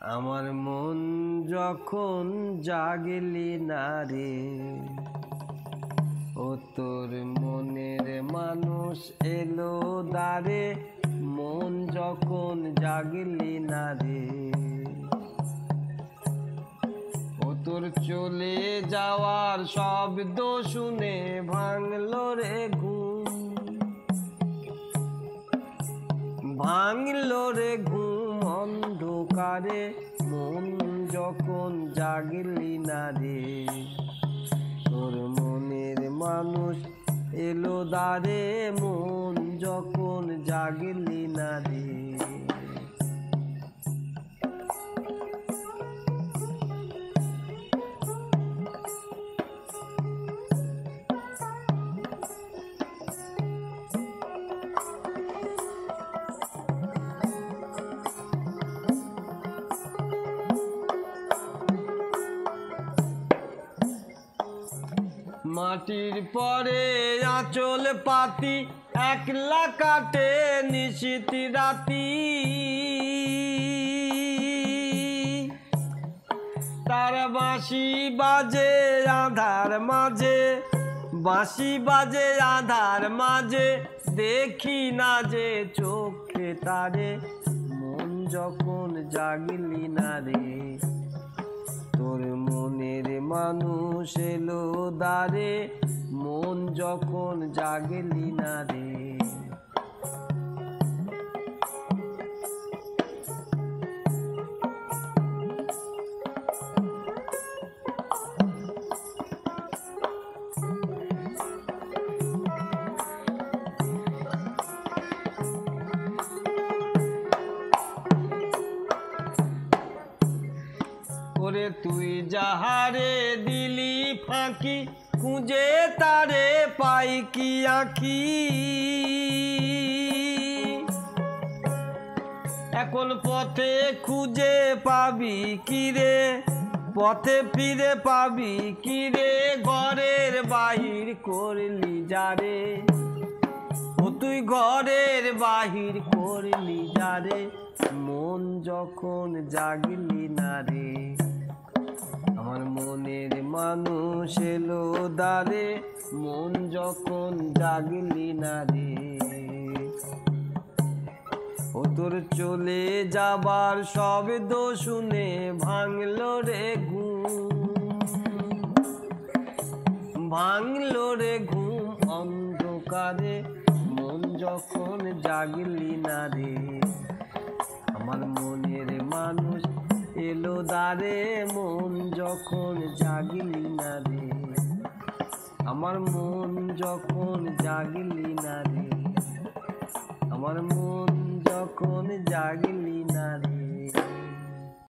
আমার মন যখন জাগলি না রে, ও তোর মনের মানুষ এলো দ্বারে, মন যখন জাগলি না রে, ও তোর চলে যাওয়ার শব্দ শুনে ভাঙলো রে ঘুম, ভাঙলো রে ঘুম অন্ধকারে, মন যখন জাগলি না রে, তোর মনের মানুষ এলো দ্বারে, মন যখন জাগলি না রে। মাটির পরে আঁচল পাতি একলা কাটে নিশীথ রাতি, তার বাঁশি বাজে আঁধার মাঝে, বাঁশি বাজে আঁধার মাঝে, দেখি না যে চোখে তারে, মন যখন জাগলি না রে, তোর মনের মানুষ এলো দ্বারে, মন যখন জাগলি না রে। ওরে তুই যাহারে দিলি ফাঁকি, খুঁজে তারে পাই কি আঁখি, এখন পথে খুঁজে পাবি কিরে, পথে ফিরে পাবি কিরে, ঘরের বাহির করলি যারে, ও তুই ঘরের বাহির করলি যারে, মন যখন জাগলি না রে, আমার মনের মানুষ এলো দ্বারে, মন যখন জাগলি না রে, ও তোর চলে যাবার শব্দ শুনে ভাঙলো রে ঘুম, ভাঙলো রে ঘুম অন্ধকারে, মন যখন জাগলি না রে, আমার মনের মানুষ এলো দ্বারে, মন যখন জাগলি না রে, আমার মন যখন জাগলি না রে, আমার মন যখন জাগলি না রে।